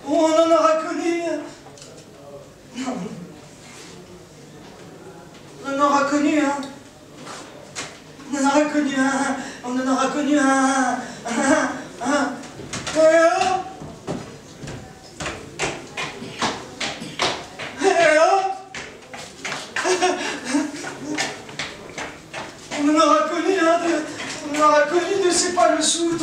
On en aura connu. On en aura connu un. On en aura connu un. On en aura connu un. On en aura connu un on aura connu de c'est pas le soude,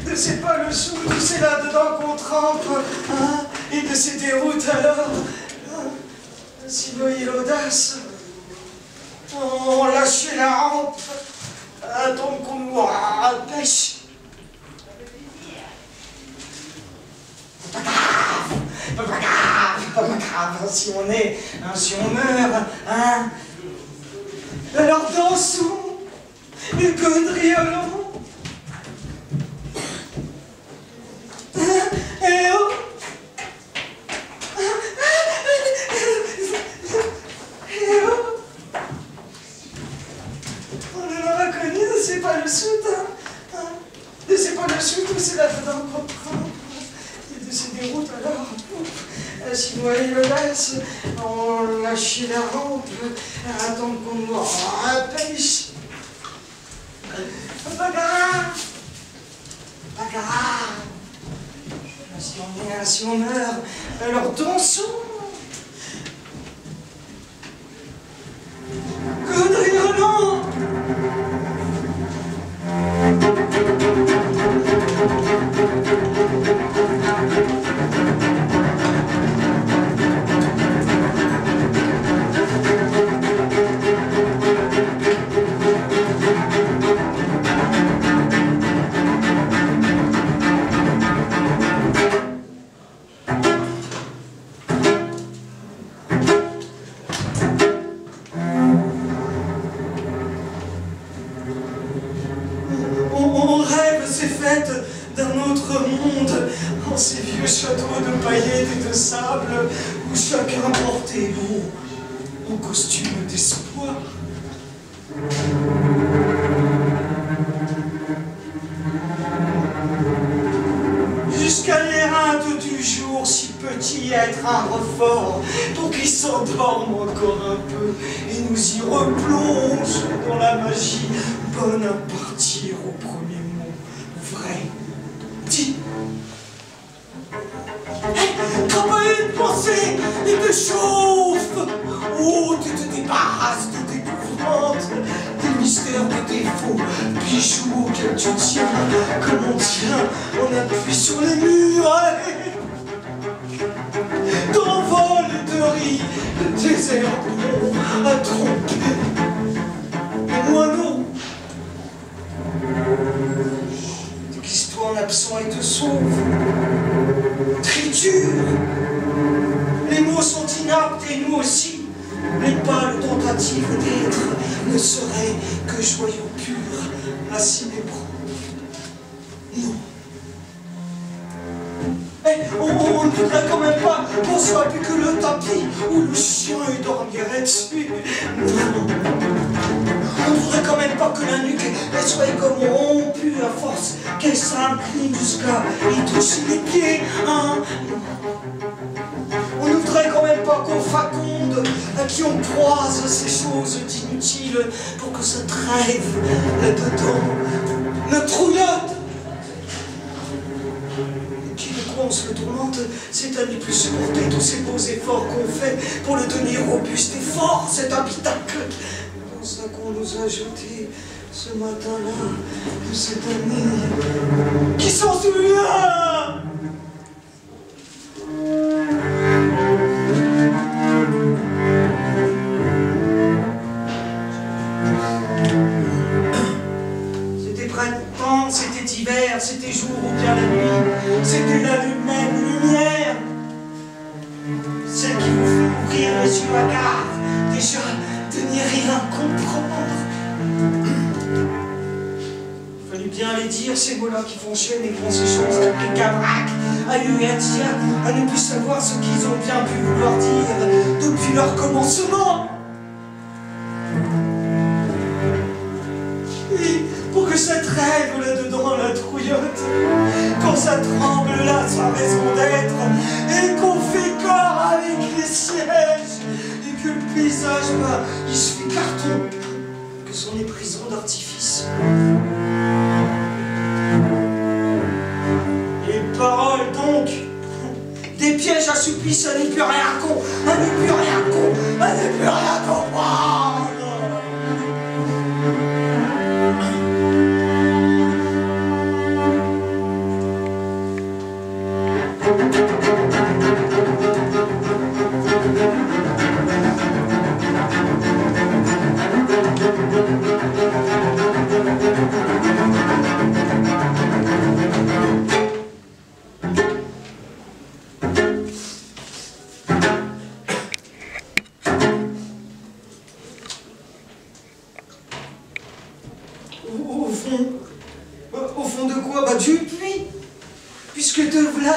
de c'est pas le soude, c'est là-dedans qu'on trempe, hein, et de ces déroutes alors. Si voyez l'audace, on lâche la rampe, attendre qu'on nous pêche. Pas grave, si on est, hein, si on meurt, hein. Alors dansons, une quadrillon. Eh oh. Eh oh. On en aura connu, c'est pas le soute, hein. C'est pas le soute, c'est là-dedans qu'on prend. Et de ces déroutes alors, si vous voyez le laisse, on lâche la rampe, attendre qu'on nous pêche. Pas grave, pas grave. Si on est, si on meurt, alors dansons. Quadrillonnons. D'un autre monde, en ces vieux châteaux de paillettes et de sable, où chacun portait au costume d'espoir. Jusqu'à l'éreintes du jour, si petit être un refort, pour qu'il s'endorme encore un peu, et nous y replonge dans la magie, bonne à partir au premier mot vrai. Dis. T'as pas eu de pensée et de chauffe. Oh, tu te débarrasses de tes découvrentes, des mystères, des défauts, bijoux auxquels tu tiens, comme on tient, on appuie sur les murs. D'envol et de riz, le désert blond à tromper. Et moi non. En absent et te sauve. Triture. Les mots sont inaptes et nous aussi. Les pâles tentatives d'être ne seraient que joyaux purs à célébrer. Non. Mais on ne voudrait quand même pas qu'on soit plus que le tapis où le chien y dormirait dessus. Non. On ne voudrait quand même pas que la nuque elle soit comme rompue à force qu'elle s'incline jusqu'à y toucher les pieds, hein. On ne voudrait quand même pas qu'on faconde à qui on croise ces choses inutiles pour que ça trêve là-dedans notre rouillotte. Qui le coince, le tourmente, c'est à lui plus supporter tous ces beaux efforts qu'on fait pour le tenir robuste et fort, cet habitacle. Ça qu'on nous a jeté ce matin-là, de cette année. Qui s'en souvient? C'était printemps, c'était hiver, c'était jour ou bien la nuit, c'était la même lumière, celle qui vous fait ouvrir les yeux hagards, déjà de n'y rien bien comprendre. Il fallait bien les dire, ces mots-là qui fonctionnent et font ces choses avec les camaraques, à eux et à dire, à ne plus savoir ce qu'ils ont bien pu vouloir dire depuis leur commencement. Et pour que ça trêve là-dedans, la trouillotte, quand ça tremble là, sa raison d'être, et qu'on fait corps avec les sièges, et que le paysage, bah, il se fait carton, que sont les prisons d'artifice. Les paroles donc, des pièges assouplis, ça n'est plus rien con, ça n'est plus rien con, ça n'est plus rien comprendre. Au fond de quoi? Bah du puits. Puisque te voilà,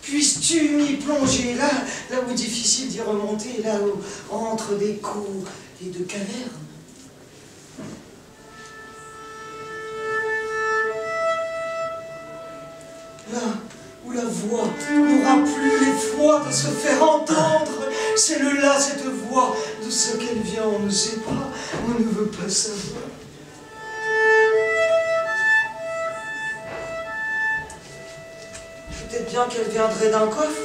puisses-tu m'y plonger là où difficile d'y remonter, là où entre des coups et de cavernes. Là où la voix n'aura plus les fois de se faire entendre. C'est le là, cette voix, de ce qu'elle vient, on ne sait pas, on ne veut pas savoir. Peut-être bien qu'elle viendrait d'un coffre.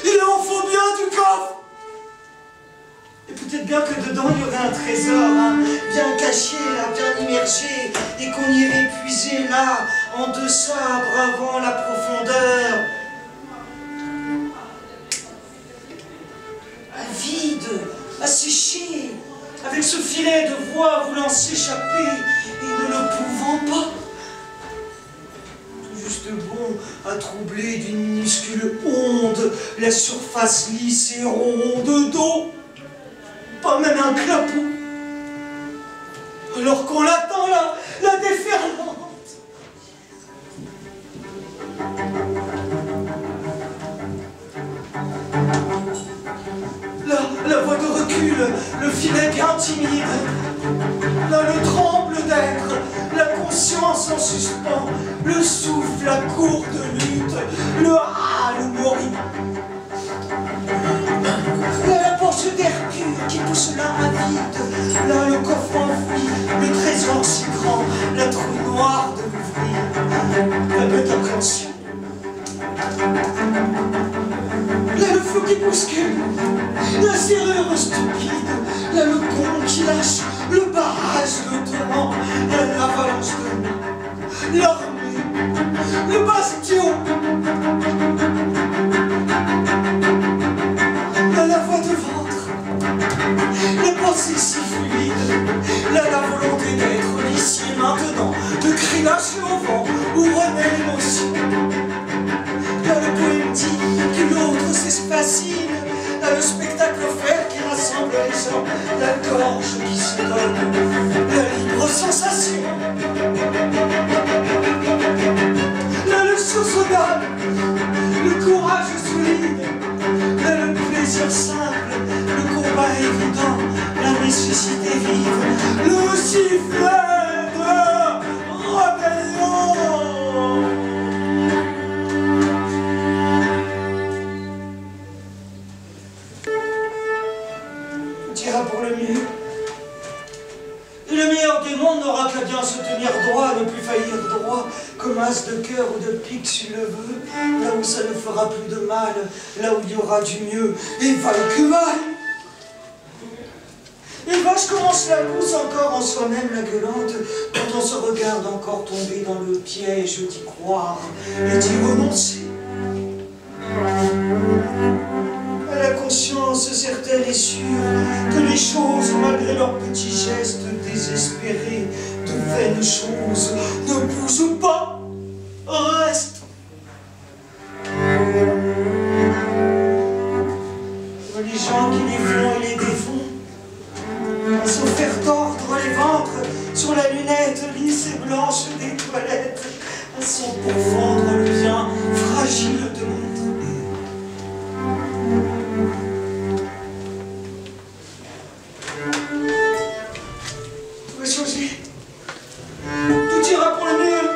Il en faut bien du coffre. Et peut-être bien que dedans il y aurait un trésor, hein, bien caché, là, bien immergé, et qu'on irait puiser là, en deçà, bravant la profondeur. Vide, asséché, avec ce filet de voix voulant s'échapper et ne le pouvant pas. Juste bon à troubler d'une minuscule onde la surface lisse et ronde d'eau, pas même un clapot, alors qu'on l'attend là, la déferlante. Là, la voix de recul, le filet bien timide, là le tremble d'être, la conscience en suspens, le souffle à courte lutte, le le moribond. Là la poche d'Hercule qui pousse là avide, là le coffre enfoui, le trésor si grand, la trouille noire de l'ouvrir, la bête appréhension. Là le flot qui bouscule, la serrure stupide, là le con qui lâche, le barrage, le torrent, là l'avalanche de l'eau, l'armée, le bastion. Là la voix de ventre, les pensées si fluides, là la volonté d'être ici et maintenant, le cri lâché au vent, où renaît l'émotion. Là le poème dit que l'autre s'espacine, là le spectacle offert qui rassemble les gens, la gorge qui se donne, la libre sensation. Là le sursaut, le courage solide, là le plaisir simple, le combat évident, la nécessité vive, le sifflet de rébellion. Pour le mieux. Et le meilleur des mondes n'aura qu'à bien se tenir droit, ne plus faillir droit, comme as de cœur ou de pique s'il le veut, là où ça ne fera plus de mal, là où il y aura du mieux, et vaille que vaille. Et vache commence la pousse encore en soi-même la gueulante, quand on se regarde encore tomber dans le piège d'y croire et d'y renoncer. La conscience certaine et sûre que les choses, malgré leurs petits gestes désespérés, de vaines choses, ne bougent pas, restent. Les gens qui les font et les défont, pour vendre le bien fragile de montre. Tout va changer. Tout ira pour le mieux.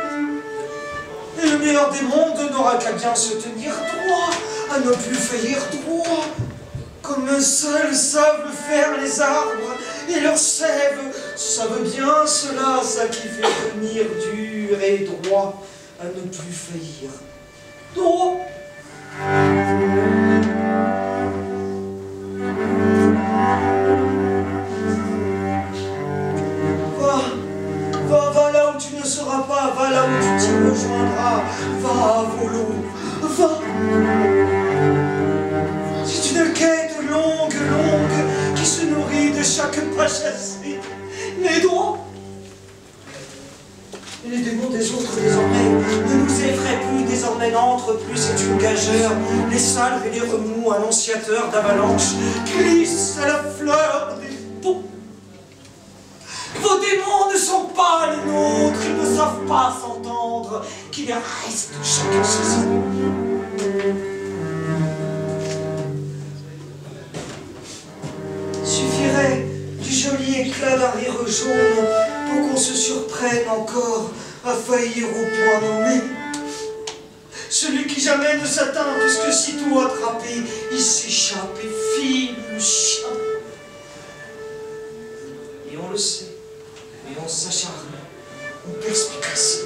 Et le meilleur des mondes n'aura qu'à bien se tenir droit, à ne plus faillir droit. Comme seuls savent le faire les arbres et leurs sèves, savent bien cela, ça qui fait tenir dur et droit, à ne plus faillir droit. Va là où tu ne seras pas, va là où tu t'y rejoindras, va à volo, va. C'est une quête longue, qui se nourrit de chaque pas chassé, mais droit. Et les démons des autres, désormais, ne nous effraient plus, désormais n'entrent plus, c'est une gageure. Les salves et les remous, annonciateurs d'avalanches, glissent à la fleur des peaux. Vos démons ne sont pas les nôtres, ils ne savent pas s'entendre, qu'il reste chacun chez eux. Suffirait du joli éclat d'un rire jaune pour qu'on se surprenne encore à faillir au point nommé. Celui qui jamais ne s'atteint, puisque sitôt attrapé, il s'échappe et file le chien. Et on le sait. Et on s'acharne, on perspicace.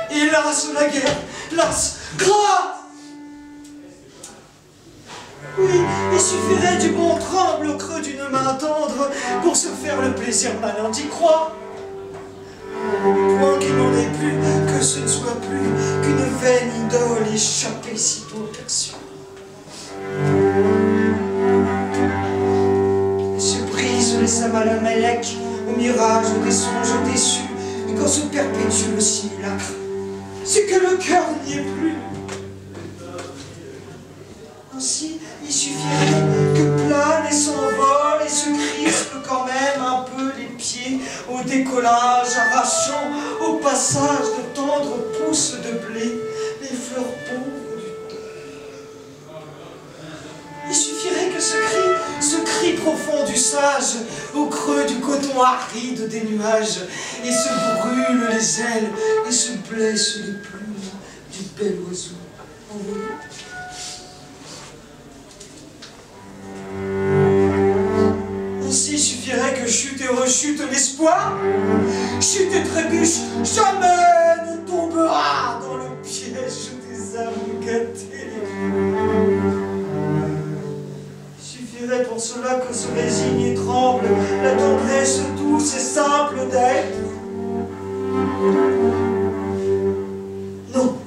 Et lasse la guerre, lasse, grâce. Oui, il suffirait du bon tremble au creux d'une main tendre pour se faire le plaisir malin d'y croire. Point qu'il n'en ait plus, que ce ne soit plus qu'une vaine idole échappée sitôt aperçue. Et se brise les Samalamélec au mirage des songes déçus, et quand se perpétue le simulacre, c'est que le cœur n'y est plus. Ainsi, il suffirait que plane et s'envole et se crispe quand même un peu les pieds au décollage, arrachant au passage de tendres pousses de blé les fleurs pauvres du temps. Il suffirait que ce cri profond du sage, au creux du coton aride des nuages, et se brûle les ailes et se blesse les plumes du bel oiseau envolé. Ainsi il suffirait que chute et rechute l'espoir, chute et trébuche, jamais ne tombera dans le piège des âmes gâtées. Il suffirait pour cela que se résigne et tremble la tendresse douce et simple d'être. Non.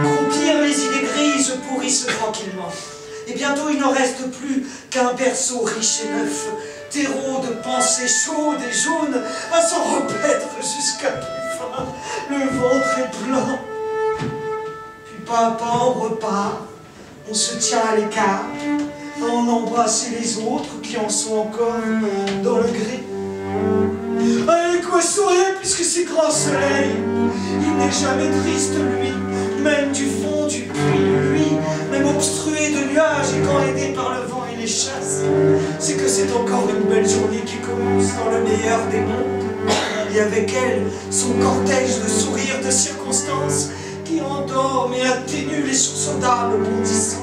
Croupir les idées grises pourrissent tranquillement. Et bientôt il n'en reste plus qu'un berceau riche et neuf, terreau de pensées chaudes et jaunes, à s'en repaître jusqu'à plus fin. Le ventre est plein. Puis pas à pas on repart, on se tient à l'écart, à en embrasser les autres qui en sont encore dans le gris. Allez, quoi sourire puisque c'est grand soleil. Il n'est jamais triste, lui, même du fond du puits, lui, même obstrué de nuages et quand aidé par le vent et les chasses, c'est que c'est encore une belle journée qui commence dans le meilleur des mondes. Et avec elle, son cortège de sourires de circonstances qui endorment et atténuent les sursauts d'âme bondissantes.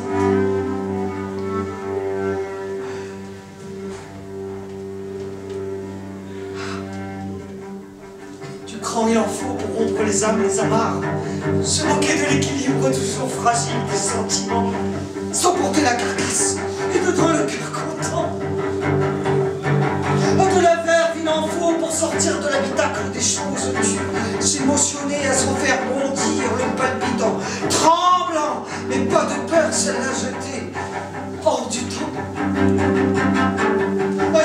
Il en faut pour rompre les âmes, les amarres, se moquer de l'équilibre toujours fragile des sentiments, s'emporter la carcasse et dedans le cœur content. De la verve, il en faut pour sortir de l'habitacle des choses dures, s'émotionner à s'en faire bondir, le palpitant, tremblant, mais pas de peur, celle-là jetée hors du temps.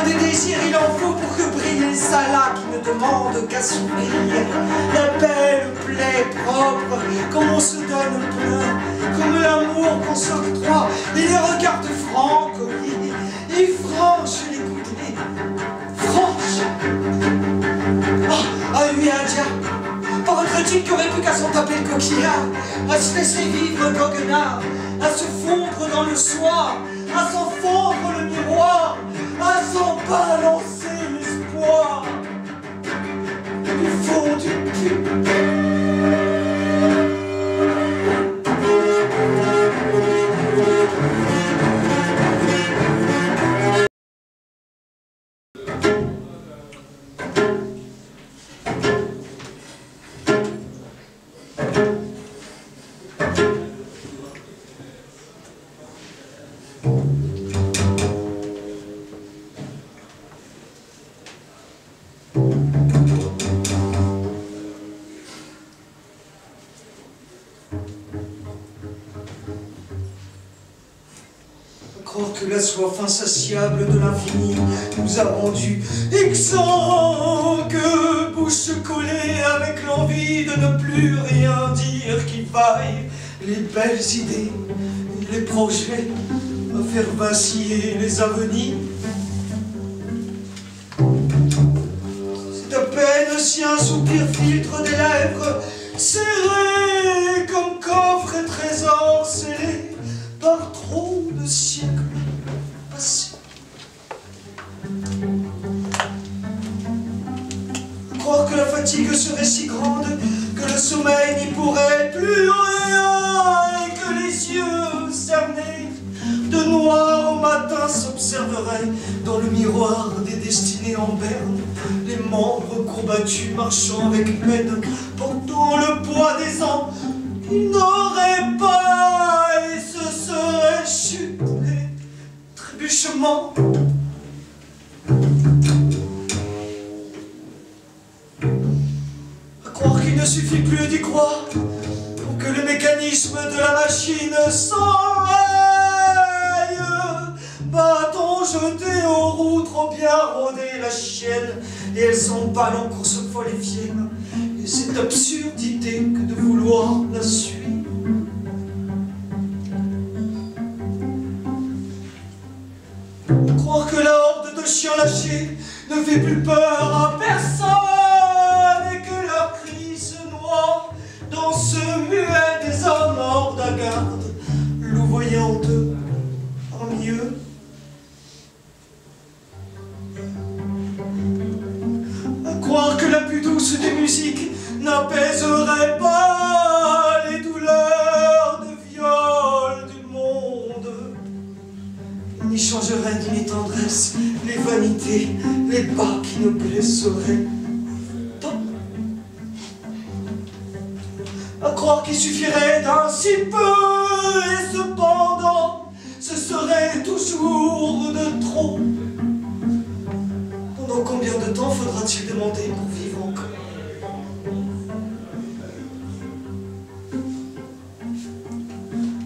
Des désirs, il en faut pour que brille les salas qui ne demandent qu'à s'ouvrir. La belle plaie propre, comme on se donne plein, comme l'amour qu'on s'octroie, et les regards de francs, et franches les goûter, franches. À petite qui aurait plus qu'à s'en taper le coquillard, à se laisser vivre goguenard, à se fondre dans le soir, à s'en fondre le miroir, à s'en balancer l'espoir du fond du cul. Croire que la soif insatiable de l'infini nous a rendus exsangues, bouche collée avec l'envie de ne plus rien dire qui vaille les belles idées, les projets, à faire vaciller les avenirs. C'est à peine si un soupir filtre des lèvres, serré comme coffre et trésor scellé par trop de siècles passés. Croire que la fatigue serait si grande que le sommeil n'y pourrait plus rien et que les yeux cernés de noir au matin s'observeraient dans le miroir des destinées en berne, les membres courbattus marchant avec peine, portant le poids des ans qu'ils n'auraient pas et ce serait chute et trébuchement. À croire qu'il ne suffit plus d'y croire pour que le mécanisme de la machine s'enraye. Bâton jeté aux roues, trop bien rodé la chienne, et elle s'emballe en course folle et fière. Et cette absurdité que de vouloir la suivre. Croire que la horde de chiens lâchés ne fait plus peur à personne et que leurs cris se noient dans ce muet des hommes hors de garde, louvoyant d'eux parmi eux. À croire que la plus douce des musiques n'apaiserait pas les douleurs de viol du monde, n'y changerait ni les tendresses, les vanités, les bas qui nous blesseraient tant. À croire qu'il suffirait d'un si peu, et cependant, ce serait toujours de trop. Pendant combien de temps faudra-t-il demander pour vivre encore?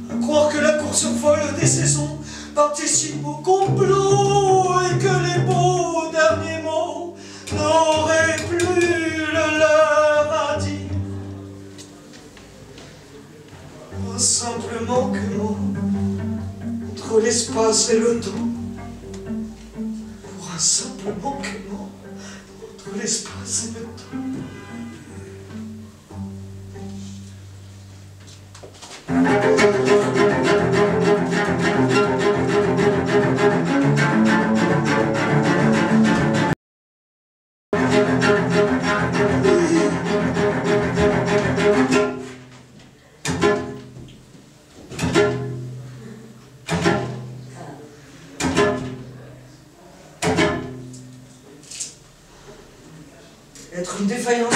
À croire que la course folle des saisons participe au complot et que les beaux derniers mots n'auraient plus le leur à dire. Un simple manquement entre l'espace et le temps. Pour un simple manquement entre l'espace et le temps. Être une défaillance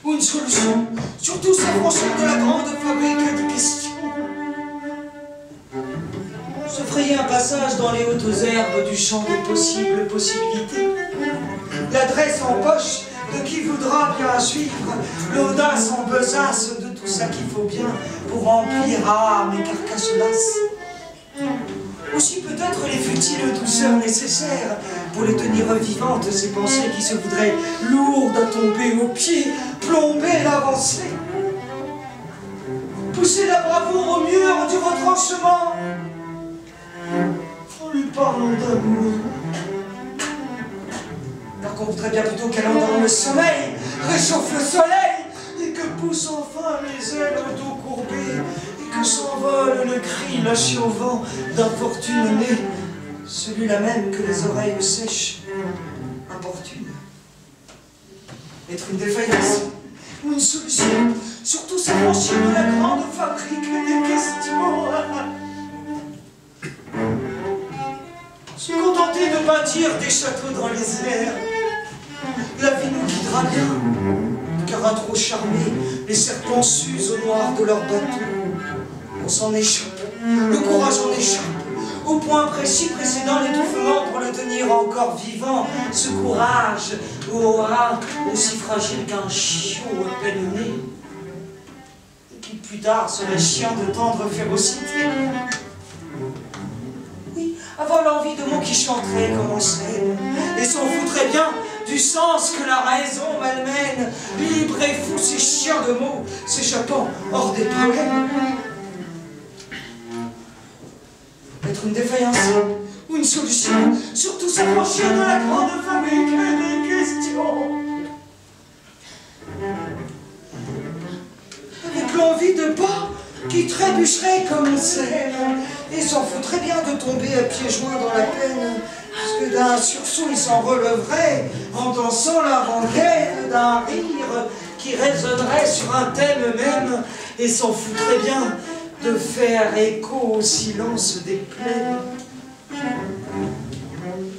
ou une solution, surtout s'affranchir de la grande fabrique des questions. Se frayer un passage dans les hautes herbes du champ des possibles possibilités. L'adresse en poche de qui voudra bien suivre, l'audace en besace de tout ça qu'il faut bien pour remplir âme et carcasse lasse. Aussi peut-être les futiles douceurs nécessaires pour les tenir vivantes, ces pensées qui se voudraient lourdes à tomber aux pieds, plomber l'avancée. Pousser la bravoure au mur du retranchement en lui parlant d'amour. Alors qu'on voudrait bien plutôt qu'elle endorme le sommeil, réchauffe le soleil et que pousse enfin les ailes au dos courbé, et que s'envole le cri lâché au vent d'infortune née, celui-là même que les oreilles sèches importune. Être une défaillance ou une solution, surtout s'affranchir de la grande fabrique des questions. Se contenter de bâtir des châteaux dans les airs. La vie nous guidera bien, car à trop charmer, les serpents s'usent au noir de leur bateau. On s'en échappe, le courage en échappe, au point précis précédant l'étouffement pour le tenir encore vivant. Ce courage aura aussi fragile qu'un chiot à peine né, et qui plus tard serait chien de tendre férocité. Oui, avoir l'envie de mots qui chanteraient comme on sait, et s'en foutrait bien du sens que la raison malmène, libre et fou ces chiens de mots, s'échappant hors des poèmes. Être une défaillance ou une solution, surtout s'affranchir de la grande fabrique des questions. Avec l'envie de pas qui trébucherait comme on sait, et s'en foutrait bien de tomber à pieds joints dans la peine, parce que d'un sursaut il s'en releverait en dansant la rengaine d'un rire qui résonnerait sur un thème même, et s'en foutrait bien de faire écho au silence des plaines.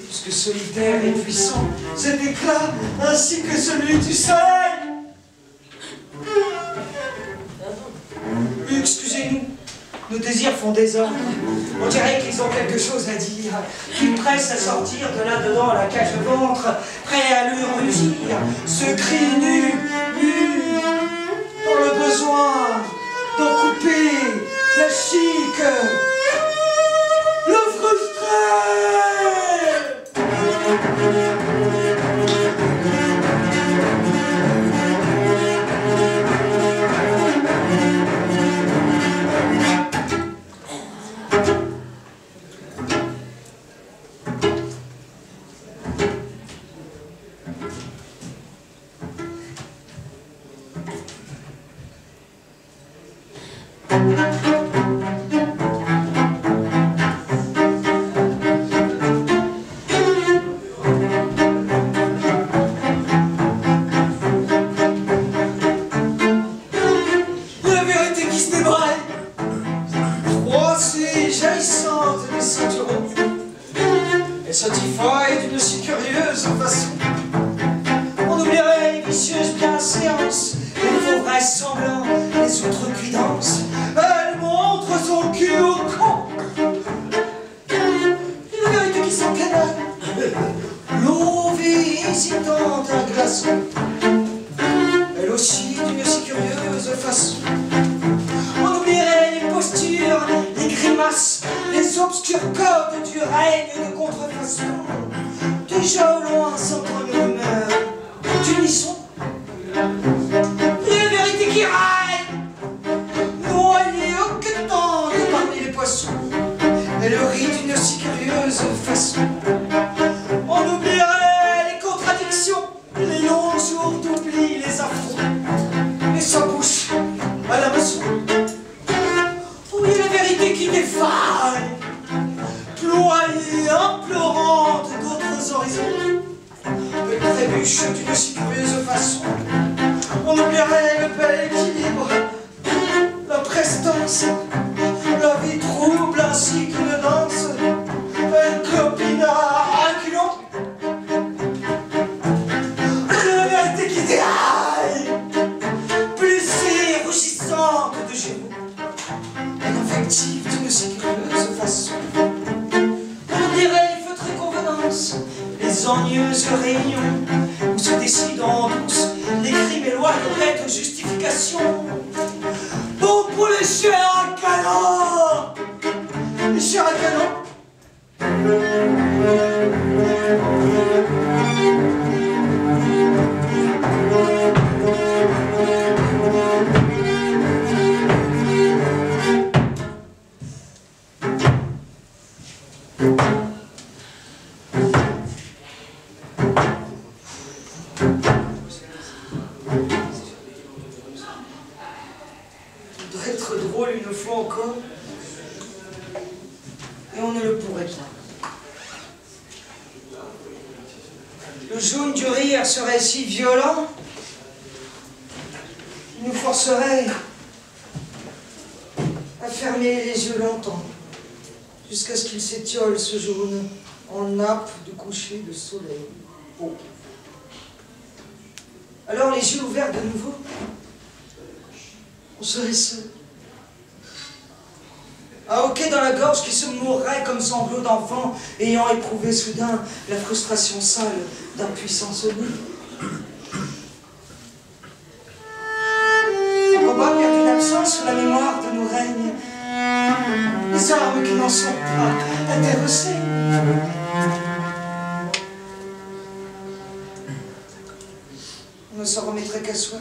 Puisque solitaire et puissant, cet éclat, ainsi que celui du soleil. Excusez-nous, nos désirs font désordre. On dirait qu'ils ont quelque chose à dire, qu'ils pressent à sortir de là-dedans la cage-ventre, prêts à le rugir, ce cri nu, dans le besoin d'en couper la chic, le frustré. Elle aussi d'une si curieuse façon. On oublierait les postures, les grimaces, les obscurs codes du règne de contrefaçon. Déjà au loin s'entend une rumeur d'unisson. Les vérités qui raillent, noyées au quetant parmi les poissons. Elle rit d'une si curieuse façon. On oublierait les contradictions, les longs jours d'oubli, les affronts, et sa bouche à la maçon. Oui, la vérité qui défaille, ployée, implorante d'autres horizons. Elle trébuche d'une si curieuse façon. On oublierait le bel équilibre, la prestance, la vie trouble ainsi qu'une danse. Elle clopine à reculons. La vérité qui déraille, blessée, rougissante de gémeaux. Elle affective d'une si curieuse façon. On oublierait les feutrées convenances, les ennuyeuses réunions, où se décident en douce les crimes et lois de prête justification. Bon pour les chers à canon, les chers à canon. très bien. Le jaune du rire serait si violent, il nous forcerait à fermer les yeux longtemps, jusqu'à ce qu'il s'étiole, ce jaune, en nappe de coucher de soleil. Oh. Alors, les yeux ouverts de nouveau, on serait seul. Un hoquet dans la gorge qui se mourrait comme sanglots d'enfant, ayant éprouvé soudain la frustration sale d'un puissant sommeil. Le combat perdu d'absence sous la mémoire de nos règnes. Les armes qui n'en sont pas intéressées. On ne s'en remettrait qu'à soi.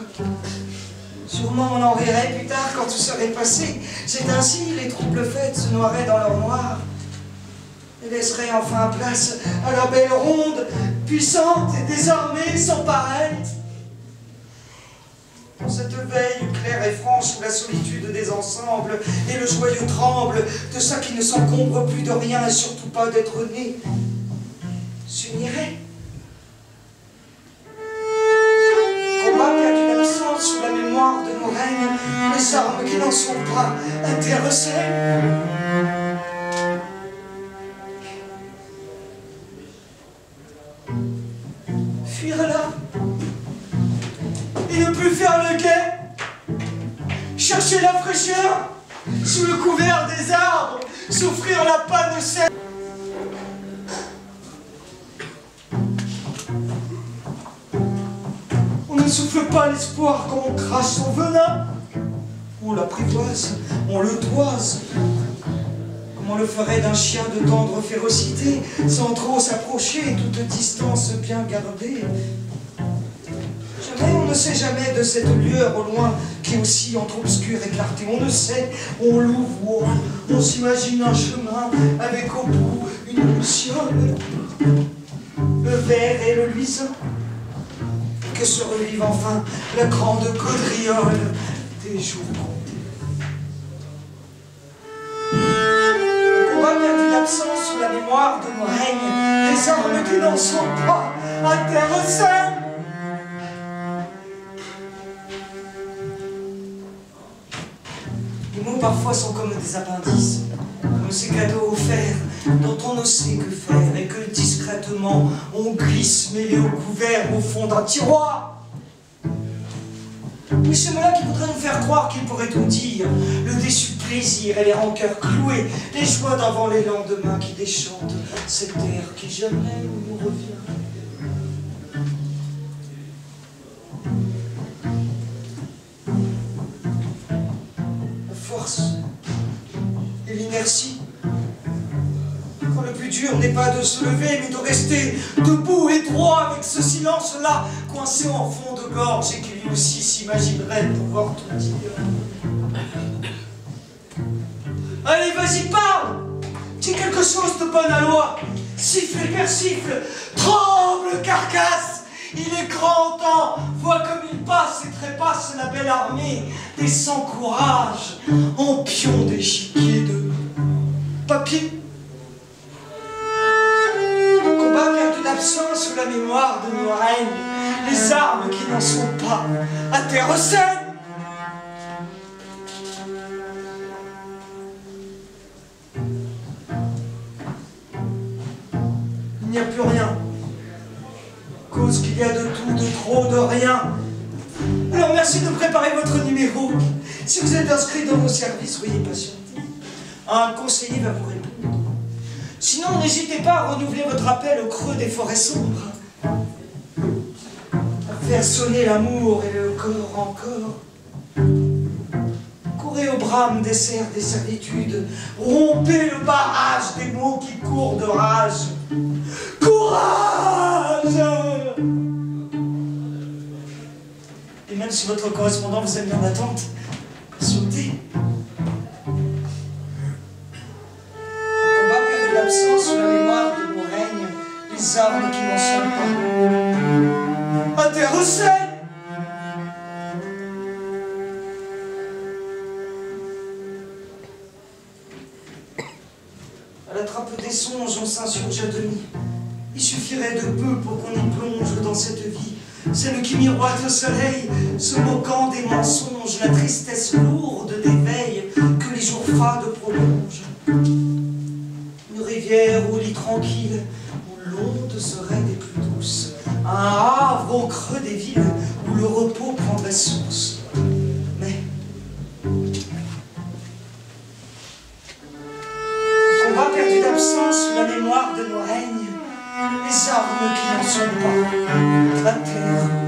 Sûrement on en rirait plus tard quand tout serait passé. C'est ainsi, les troubles fêtes se noieraient dans leur noir et laisseraient enfin place à la belle ronde, puissante et désarmée, sans pareille. Dans cette veille claire et franche où la solitude des ensembles et le joyeux tremble de ça qui ne s'encombre plus de rien et surtout pas d'être né, s'unirait. Sous la mémoire de nos règnes, les armes qui n'en sont pas intéressées. Fuir là, et ne plus faire le guet, chercher la fraîcheur sous le couvert des arbres, souffrir la panne sèche. On ne souffle pas l'espoir quand on crache son venin. On l'apprivoise, on le toise. Comme on le ferait d'un chien de tendre férocité, sans trop s'approcher, toute distance bien gardée. Jamais, on ne sait jamais de cette lueur au loin qui oscille entre obscur et clarté. On ne sait, on l'ouvre, on s'imagine un chemin avec au bout une luciole, le vert et le luisant. Que se revive enfin la grande gaudriole des jours comptés. Le combat perdu d'absence sous la mémoire de nos règnes, les armes qui n'en sont pas à terre saine. Les mots parfois sont comme des appendices, comme ces cadeaux offerts dont on ne sait que faire et que discrètement on glisse mêlé au couvert au fond d'un tiroir. Oui, ce mot-là qui voudrait nous faire croire qu'il pourrait tout dire, le déçu plaisir et les rancœurs clouées, les joies d'avant les lendemains qui déchantent cet air qui jamais nous revient. La force et l'inertie. Quand le plus dur n'est pas de se lever, mais de rester debout et droit avec ce silence-là, coincé en fond de gorge, et qui lui aussi s'imaginerait pouvoir tout dire. Allez, vas-y, parle! Dis quelque chose de bonne aloi. Siffle et persifle, tremble, carcasse! Il est grand temps, vois comme il passe et trépasse la belle armée des sans courage, en pion d'échiquier de papier. D'absence sous la mémoire de nos règnes, les armes qui n'en sont pas à terre saine. Il n'y a plus rien, cause qu'il y a de tout, de trop, de rien. Alors merci de préparer votre numéro. Si vous êtes inscrit dans nos services, soyez patientés. Un conseiller va vous répondre. Sinon, n'hésitez pas à renouveler votre appel au creux des forêts sombres. À faire sonner l'amour et le corps encore. Courez au brame des serres des servitudes. Rompez le barrage des mots qui courent de rage. Courage! Et même si votre correspondant vous a mis en attente, sautez. Sous la mémoire de nos règnes, les armes qui n'en sont pas à terre saine. À la La trappe des songes, on s'insurge à demi. Il suffirait de peu pour qu'on y plonge dans cette vie, celle qui miroite au soleil, se moquant des mensonges, la tristesse lourde des veilles que les jours fades prolongent. Une rivière au lit tranquille, où l'onde serait des plus douces, un havre au creux des villes, où le repos prendrait source. Mais combat perdu d'absence sous la mémoire de nos règnes, les armes qui n'en sont pas, la terre